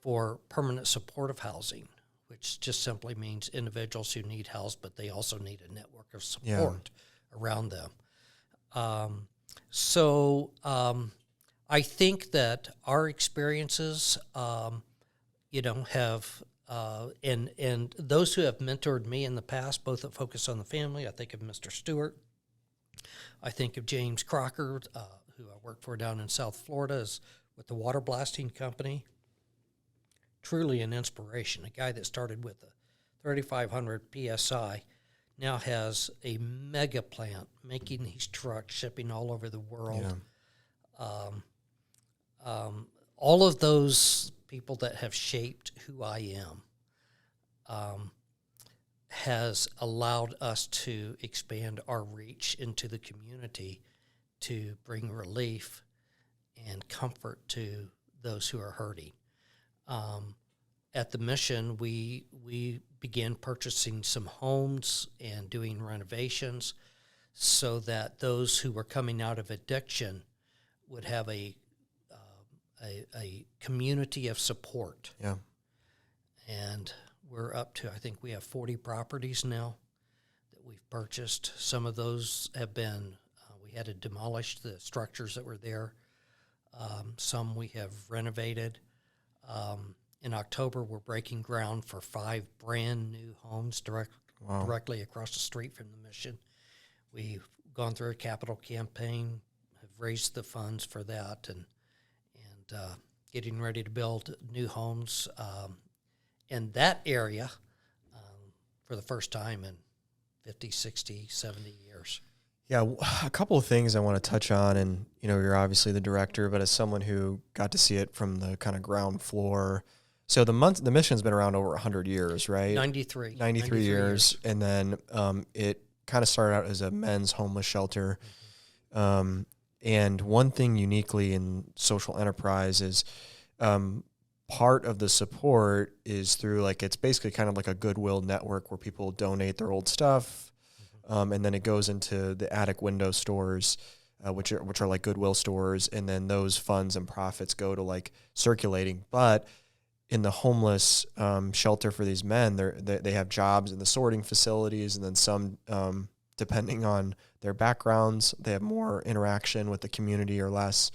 for permanent supportive housing, which just simply means individuals who need house, but they also need a network of support around them. I think that our experiences, have, and those who have mentored me in the past, both that focus on the family, I think of Mr. Stewart. I think of James Crocker, who I work for down in South Florida with the water blasting company. Truly an inspiration. A guy that started with a 3,500 PSI now has a mega plant making these trucks, shipping all over the world. Yeah. All of those people that have shaped who I am has allowed us to expand our reach into the community to bring relief and comfort to those who are hurting. At the mission, we began purchasing some homes and doing renovations so that those who were coming out of addiction would have a community of support. Yeah. And we're up to, I think we have 40 properties now that we've purchased. Some of those have been, we had to demolish the structures that were there. Some we have renovated. In October, we're breaking ground for 5 brand new homes directly across the street from the mission. We've gone through a capital campaign, have raised the funds for that, and getting ready to build new homes in that area for the first time in 50, 60, 70 years. Yeah, a couple of things I want to touch on, and you're obviously the director, but as someone who got to see it from the kind of ground floor. So the mission's been around over 100 years, right? 93 years. And then it kind of started out as a men's homeless shelter. Mm-hmm. And one thing uniquely in social enterprise is part of the support is through, like, it's basically kind of like a goodwill network where people donate their old stuff. Mm-hmm. And then it goes into the attic window stores, which are like Goodwill stores. And then those funds and profits go to like circulating. But in the homeless shelter for these men, they have jobs in the sorting facilities, and then some, depending on their backgrounds, they have more interaction with the community or less.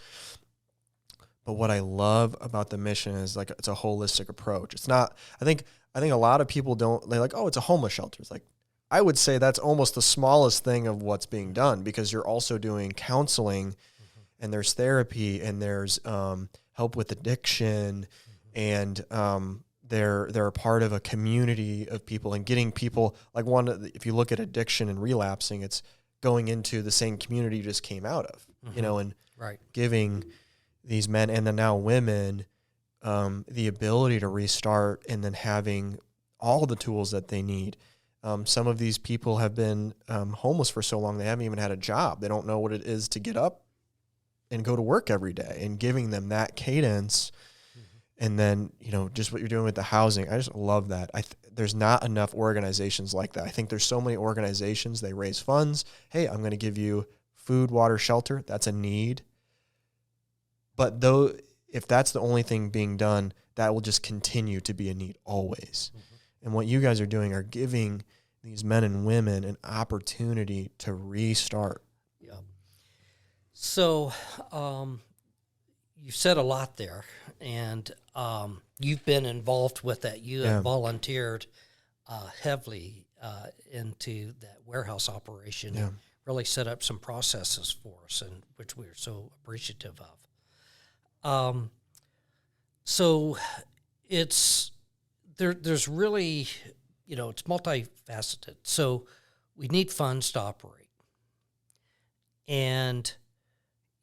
But what I love about the mission is, like, it's a holistic approach. It's not. I think a lot of people don't. They're like, oh, it's a homeless shelter. It's like, I would say that's almost the smallest thing of what's being done, because you're also doing counseling, mm-hmm. and there's therapy, and there's help with addiction. And they're a part of a community of people, and getting people, like, if you look at addiction and relapsing, it's going into the same community you just came out of, mm-hmm. And right. giving these men and then now women the ability to restart, and then having all the tools that they need. Some of these people have been homeless for so long they haven't even had a job. They don't know what it is to get up and go to work every day, and giving them that cadence. And then, just what you're doing with the housing, I just love that. There's not enough organizations like that. I think there's so many organizations, they raise funds. Hey, I'm going to give you food, water, shelter. That's a need. But if that's the only thing being done, that will just continue to be a need always. Mm-hmm. And what you guys are doing are giving these men and women an opportunity to restart. Yeah. So, you said a lot there, and you've been involved with that. You have volunteered heavily into that warehouse operation, and really set up some processes for us, and which we're so appreciative of. So there's really, it's multifaceted. So we need funds to operate, and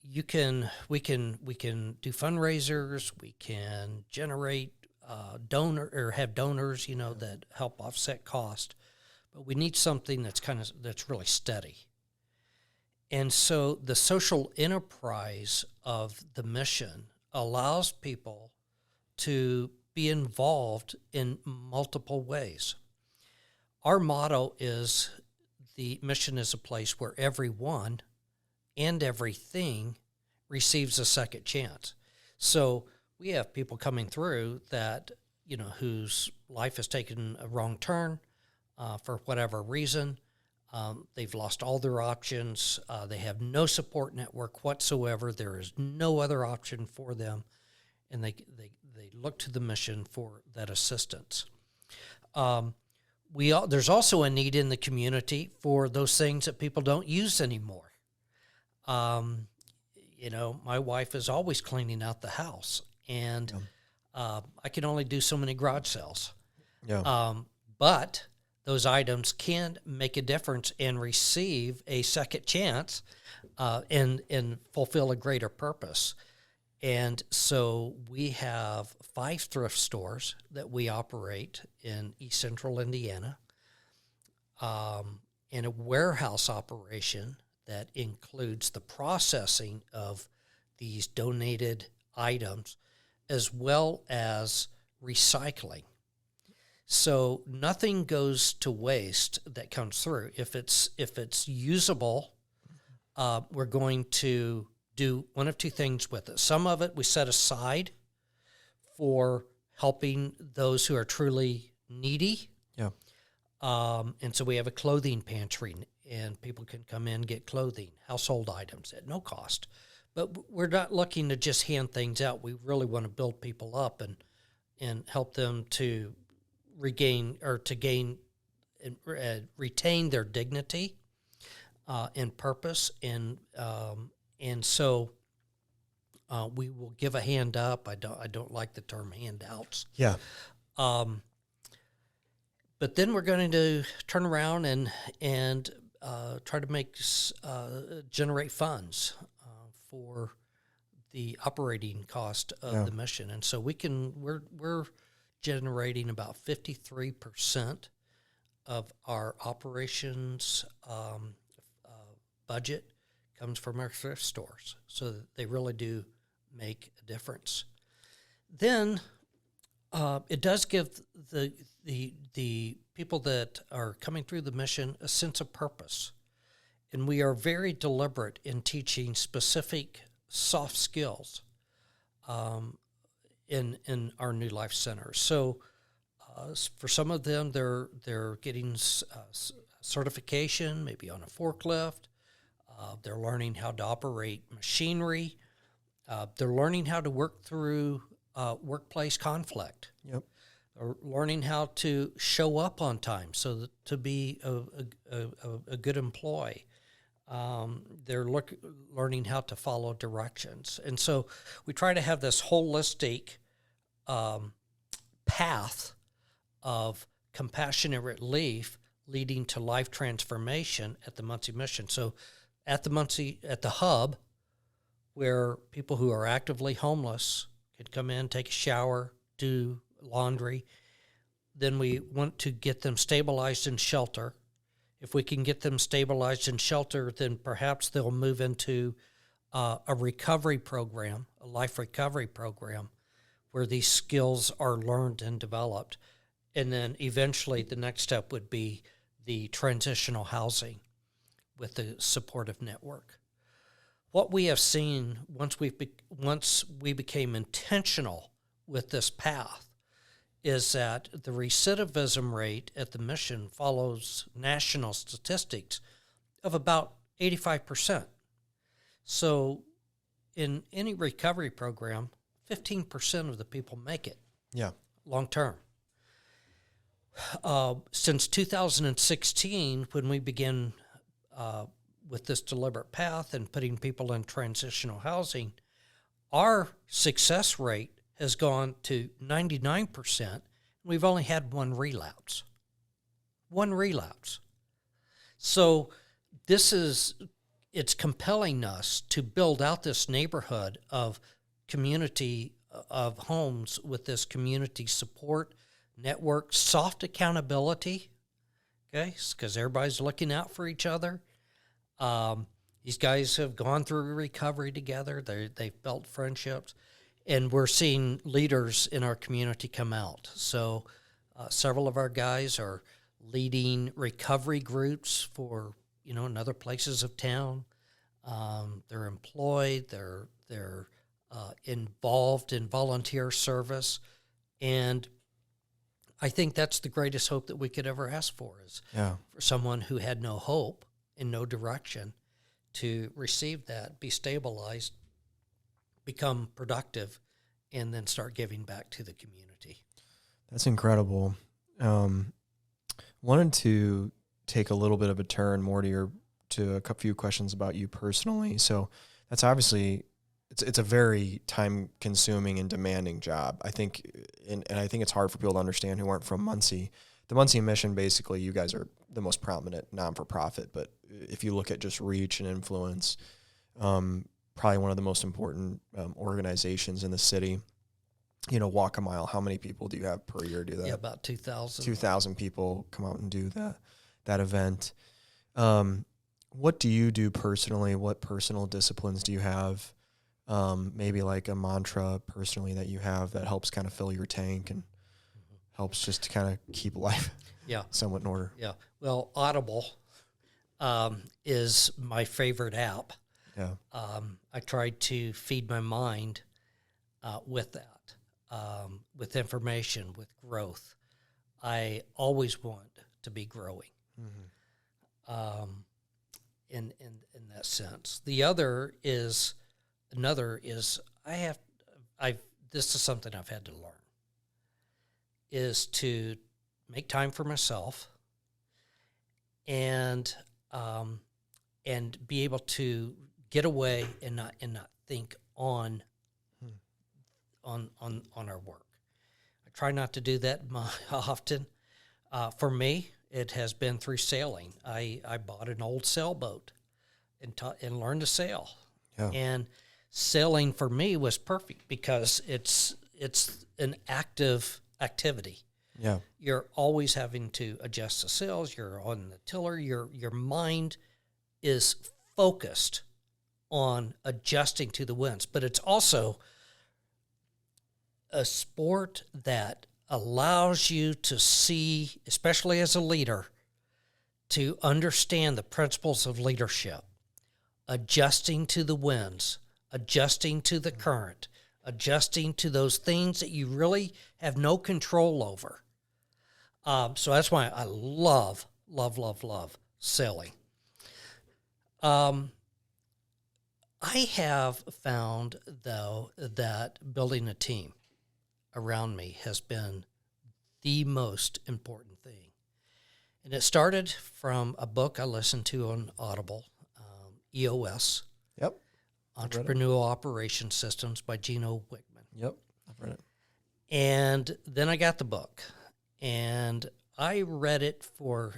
we can do fundraisers. We can generate have donors, that help offset cost, but we need something that's really steady. And so the social enterprise of the mission allows people to be involved in multiple ways. Our motto is, the mission is a place where everyone and everything receives a second chance. So we have people coming through that whose life has taken a wrong turn for whatever reason. They've lost all their options. They have no support network whatsoever. There is no other option for them, and they look to the mission for that assistance. There's also a need in the community for those things that people don't use anymore. My wife is always cleaning out the house, and I can only do so many garage sales. Yeah. But those items can make a difference and receive a second chance and fulfill a greater purpose. And so we have 5 thrift stores that we operate in East Central Indiana, and a warehouse operation that includes the processing of these donated items as well as recycling. So nothing goes to waste that comes through. If it's usable, we're going to do one of two things with it. Some of it we set aside for helping those who are truly needy. Yeah. And so we have a clothing pantry, and people can come in and get clothing, household items at no cost. But we're not looking to just hand things out. We really want to build people up and help them to regain or to gain and retain their dignity and purpose. And so we will give a hand up. I don't like the term handouts. Yeah. But then we're going to turn around and try to generate funds for the operating cost of the mission. And so we're generating about 53% of our operations budget comes from our thrift stores. So that they really do make a difference. Then it does give the people that are coming through the mission a sense of purpose. And we are very deliberate in teaching specific soft skills in our New Life Centers. So for some of them, they're getting certification, maybe on a forklift. They're learning how to operate machinery. They're learning how to work through workplace conflict. Yep. They're learning how to show up on time so that to be a good employee. They're learning how to follow directions. And so we try to have this holistic path of compassionate relief leading to life transformation at the Muncie Mission. So at the hub, where people who are actively homeless could come in, take a shower, do laundry, then we want to get them stabilized in shelter. If we can get them stabilized in shelter, then perhaps they'll move into a recovery program, a life recovery program, where these skills are learned and developed. And then eventually the next step would be the transitional housing with the supportive network. What we have seen once we became intentional with this path is that the recidivism rate at the mission follows national statistics of about 85%. So in any recovery program, 15% of the people make it long term. Since 2016, when we began with this deliberate path and putting people in transitional housing, our success rate has gone to 99%. We've only had one relapse. So it's compelling us to build out this neighborhood of community of homes with this community support network, soft accountability, okay, because everybody's looking out for each other. These guys have gone through recovery together. They've built friendships, and we're seeing leaders in our community come out. So several of our guys are leading recovery groups for, in other places of town. They're employed. They're involved in volunteer service, and I think that's the greatest hope that we could ever ask for, is for someone who had no hope and no direction to receive that, be stabilized, become productive, and then start giving back to the community. That's incredible. Wanted to take a little bit of a turn more to a few questions about you personally. So that's obviously, it's a very time consuming and demanding job. I think, and I think it's hard for people to understand who aren't from Muncie. The Muncie mission, basically, you guys are the most prominent non-for-profit, but if you look at just reach and influence, probably one of the most important organizations in the city. You know, Walk a Mile, how many people do you have per year do that? Yeah, about 2,000. 2,000 people come out and do that event. What do you do personally? What personal disciplines do you have? Maybe like a mantra personally that you have that helps kind of fill your tank and helps just to kind of keep life somewhat in order. Yeah. Well, Audible is my favorite app. Yeah. I try to feed my mind with that, with information, with growth. I always want to be growing. In that sense. Another is this is something I've had to learn, is to make time for myself and be able to get away and not think on our work. I try not to do that often. For me, it has been through sailing. I bought an old sailboat and learned to sail. Yeah. And sailing for me was perfect because it's an active activity. Yeah. You're always having to adjust the sails. You're on the tiller. Your mind is focused on adjusting to the winds. But it's also a sport that allows you to see, especially as a leader, to understand the principles of leadership, adjusting to the winds, adjusting to the current, adjusting to those things that you really have no control over. So that's why I love sailing. I have found, though, that building a team around me has been the most important thing. And it started from a book I listened to on Audible, EOS. Yep. Entrepreneurial Operation Systems by Gino Wickman. Yep. I've read it. And then I got the book. And I read it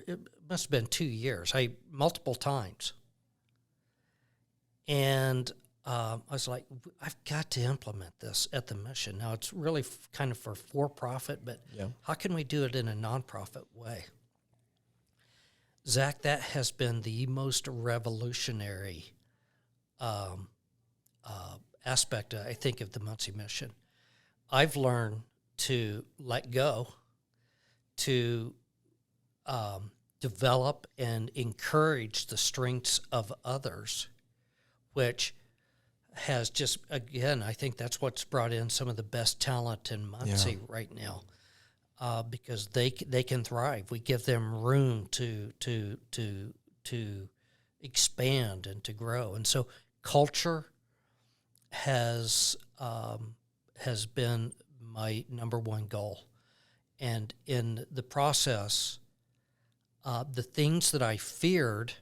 it must have been 2 years, multiple times. And I was like, I've got to implement this at the mission. Now, it's really kind of for-profit, but how can we do it in a nonprofit way? Zack, that has been the most revolutionary aspect, I think, of the Muncie mission. I've learned to let go, to develop and encourage the strengths of others, which has just, again, I think that's what's brought in some of the best talent in Muncie right now, because they can thrive. We give them room to expand and to grow, and so culture has been my number one goal. And in the process, the things that I feared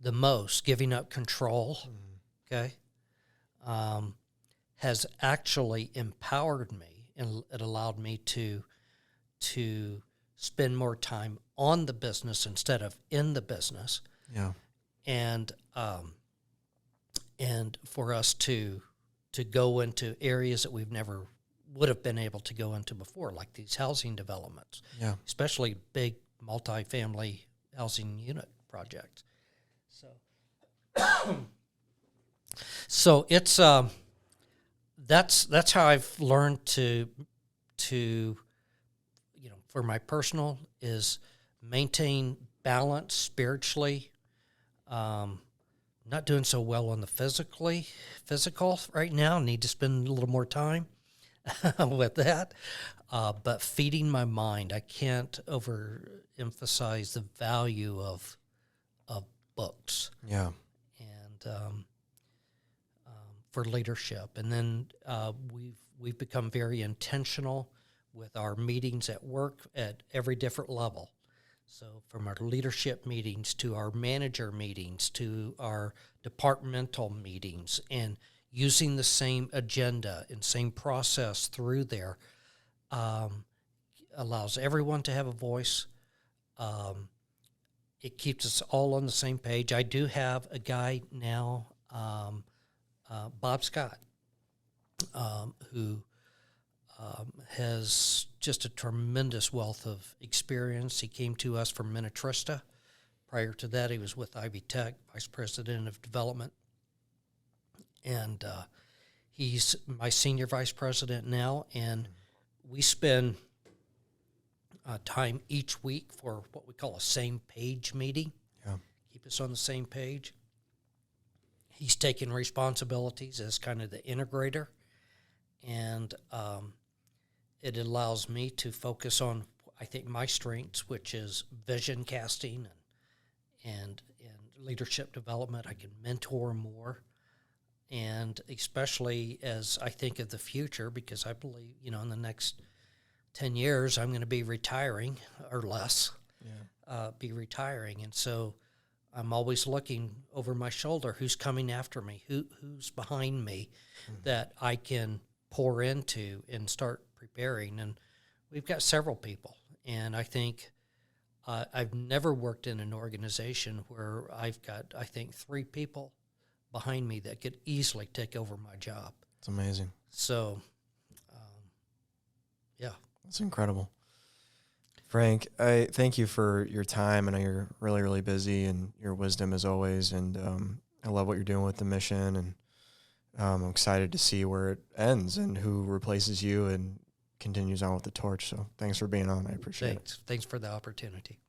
the most, giving up control, has actually empowered me, and it allowed me to spend more time on the business instead of in the business. Yeah. And for us to go into areas that we've never would have been able to go into before, like these housing developments, especially big multifamily housing unit projects. So it's that's how I've learned to for my personal is maintain balance spiritually. Not doing so well on the physical right now. Need to spend a little more time. with that. But feeding my mind, I can't overemphasize the value of books Yeah. and for leadership. And then we've become very intentional with our meetings at work at every different level. So from our leadership meetings to our manager meetings to our departmental meetings, and using the same agenda and same process through there allows everyone to have a voice. It keeps us all on the same page. I do have a guy now, Bob Scott, who has just a tremendous wealth of experience. He came to us from Minnetrista. Prior to that, he was with Ivy Tech, Vice President of Development. And he's my Senior Vice President now, and we spend time each week for what we call a same page meeting. Yeah. Keep us on the same page. He's taking responsibilities as kind of the integrator, and it allows me to focus on, I think, my strengths, which is vision casting and leadership development. I can mentor more, and especially as I think of the future, because I believe, in the next 10 years, I'm going to be retiring or less, be retiring. And so I'm always looking over my shoulder, who's coming after me, who's behind me that I can pour into and start preparing. And we've got several people. And I think I've never worked in an organization where I've got, I think, 3 people behind me that could easily take over my job. It's amazing. So, yeah. That's incredible. Frank, I thank you for your time. I know you're really, really busy, and your wisdom as always. And I love what you're doing with the mission, and I'm excited to see where it ends and who replaces you and continues on with the torch. So thanks for being on. I appreciate it. Thanks for the opportunity.